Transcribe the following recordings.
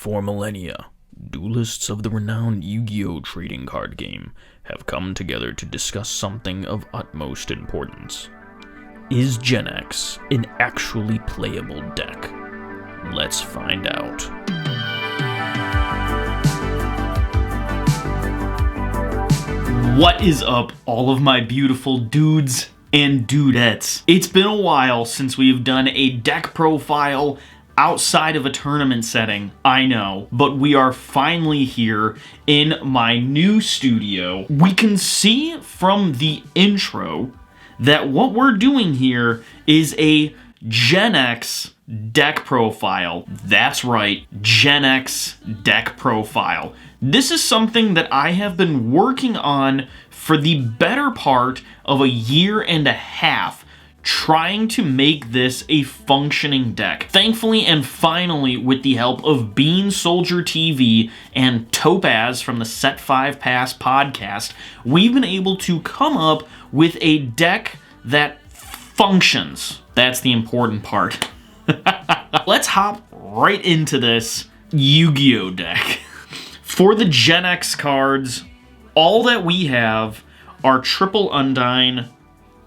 For millennia, duelists of the renowned Yu-Gi-Oh! Trading card game have come together to discuss something of utmost importance. Is Genex an actually playable deck? Let's find out. What is up, all of my beautiful dudes and dudettes? It's been a while since we've done a deck profile outside of a tournament setting, I know, but we are finally here in my new studio. We can see from the intro that what we're doing here is a Genex deck profile. That's right, Genex deck profile. This is something that I have been working on for the better part of a year and a half, trying to make this a functioning deck. Thankfully and finally, with the help of Bean Soldier TV and Topaz from the Set 5 Pass podcast, we've been able to come up with a deck that functions. That's the important part. Let's hop right into this Yu-Gi-Oh! Deck. For the Genex cards, all that we have are triple Undyne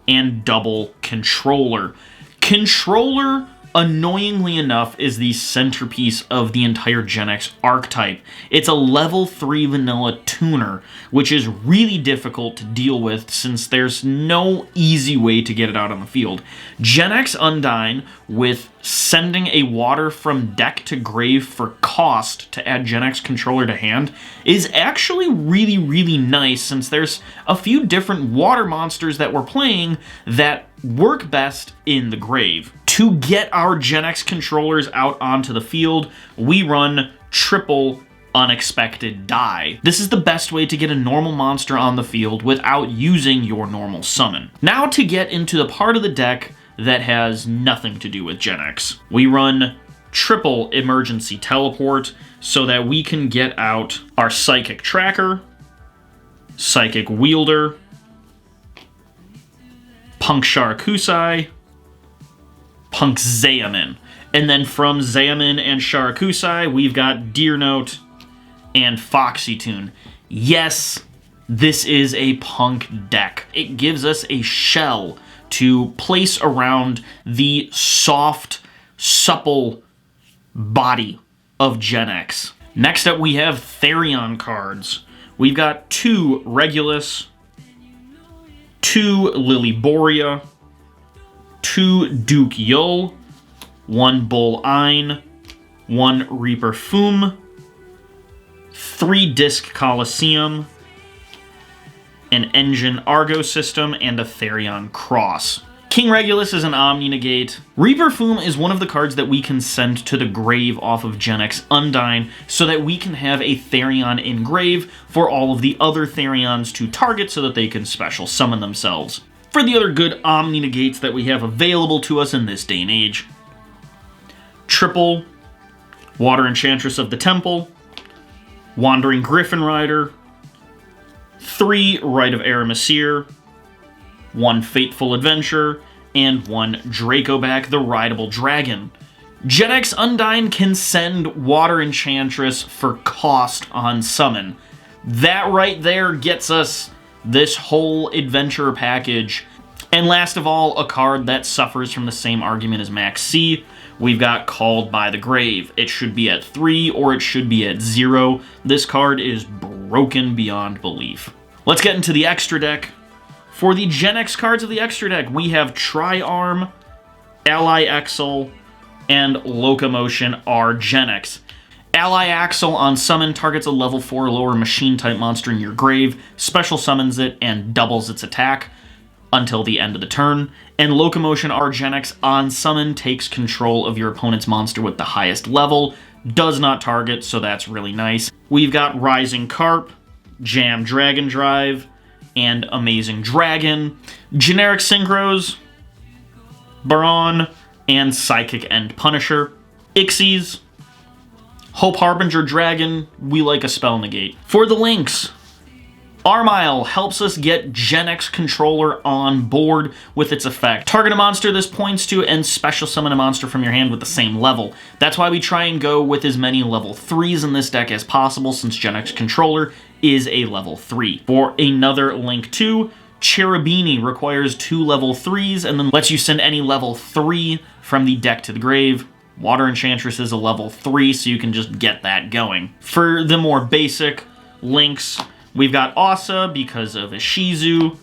and double Controller. Controller, annoyingly enough, is the centerpiece of the entire Genex archetype. It's a level 3 vanilla tuner, which is really difficult to deal with since there's no easy way to get it out on the field. Genex Undyne, with sending a water from deck to grave for cost to add Genex Controller to hand, is actually really nice since there's a few different water monsters that we're playing that work best in the grave. To get our Genex Controllers out onto the field, we run triple Unexpected Die. This is the best way to get a normal monster on the field without using your normal summon. Now to get into the part of the deck that has nothing to do with Genex. We run triple Emergency Teleport so that we can get out our Psychic Tracker, Psychic Wielder, Punk Sharakusai, Punk Xeamin. And then from Xeamin and Sharakusai, we've got Deer Note and Foxy Tune. Yes, this is a Punk deck. It gives us a shell to place around the soft, supple body of Genex. Next up, we have Therion cards. We've got 2 Regulus, 2 Lilyboria, 2 Duke Yul, 1 Bull Ein, 1 Reaper Fum, 3 Disc Coliseum, an Engine Argo system, and a Therion Cross. King Regulus is an Omni-Negate. Reaper Fum is one of the cards that we can send to the grave off of Genex Undyne so that we can have a Therion in grave for all of the other Therions to target so that they can special summon themselves. For the other good Omni-Negates that we have available to us in this day and age, triple Water Enchantress of the Temple, Wandering Griffin Rider, 3 Rite of Aramesir, 1 Fateful Adventure, and 1 Dracoback the Rideable Dragon. Genex Undyne can send Water Enchantress for cost on summon. That right there gets us this whole adventure package. And last of all, a card that suffers from the same argument as Max C. We've got Called by the Grave. It should be at 3 or it should be at 0. This card is broken beyond belief. Let's get into the extra deck. For the Genex cards of the extra deck, we have Tri-Arm, Ally Exel, and Locomotion R Genex. Ally Axel on summon targets a level 4 lower machine-type monster in your grave, special summons it, and doubles its attack until the end of the turn. And Locomotion R Genex on summon takes control of your opponent's monster with the highest level, does not target, so that's really nice. We've got Rising Carp, Jam Dragon Drive, and Amazing Dragon, generic Synchros, Baron, and Psychic End Punisher, Ixies, Hope Harbinger Dragon, we like a spell negate. For the links, Armile helps us get Genex controller on board with its effect. Target a monster this points to and special summon a monster from your hand with the same level. That's why we try and go with as many level 3s in this deck as possible, since Genex controller is a level 3. For another Link 2, Cherubini requires 2 level 3s and then lets you send any level 3 from the deck to the grave. Water Enchantress is a level 3, so you can just get that going. For the more basic links, we've got Asa because of Ishizu,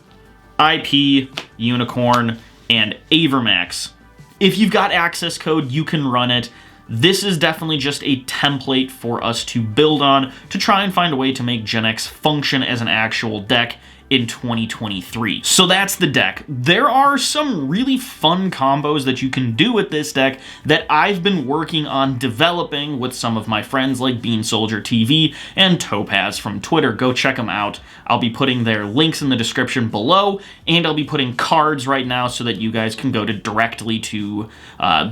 IP, Unicorn, and Avermax. If you've got access code, you can run it. This is definitely just a template for us to build on to try and find a way to make Genex function as an actual deck in 2023. So that's the deck. There are some really fun combos that you can do with this deck that I've been working on developing with some of my friends like Bean Soldier TV and Topaz from Twitter. Go check them out. I'll be putting their links in the description below, and I'll be putting cards right now so that you guys can go directly to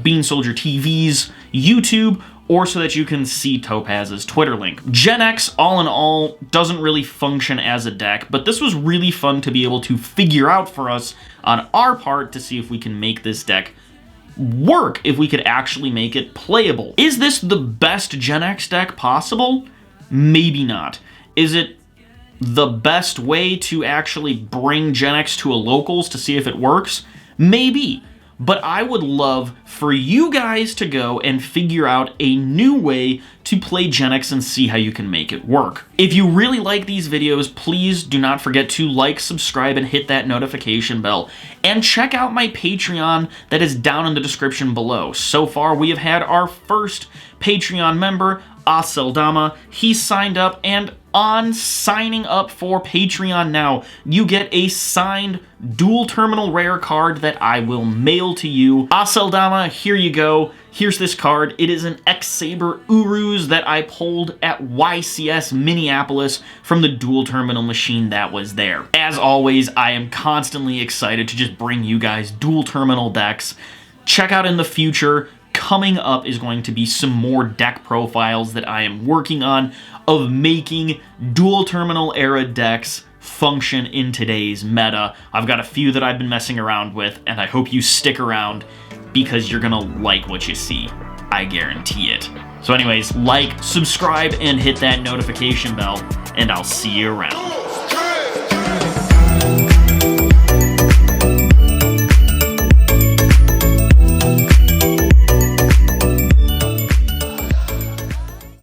Bean Soldier TV's YouTube, or so that you can see Topaz's Twitter link. Genex, all in all, doesn't really function as a deck, but this was really fun to be able to figure out for us on our part to see if we can make this deck work, if we could actually make it playable. Is this the best Genex deck possible? Maybe not. Is it the best way to actually bring Genex to a locals to see if it works? Maybe. But I would love for you guys to go and figure out a new way to play Genex and see how you can make it work. If you really like these videos, please do not forget to like, subscribe, and hit that notification bell. And check out my Patreon that is down in the description below. So far, we have had our first Patreon member, Aseldama. He signed up, and on signing up for Patreon now, you get a signed dual terminal rare card that I will mail to you. Aseldama, here you go. Here's this card. It is an X-Saber Uruz that I pulled at YCS Minneapolis from the dual terminal machine that was there. As always, I am constantly excited to just bring you guys dual terminal decks. Check out in the future. Coming up is going to be some more deck profiles that I am working on of making dual terminal era decks function in today's meta. I've got a few that I've been messing around with, and I hope you stick around because you're gonna like what you see. I guarantee it. So anyways, like, subscribe, and hit that notification bell, and I'll see you around.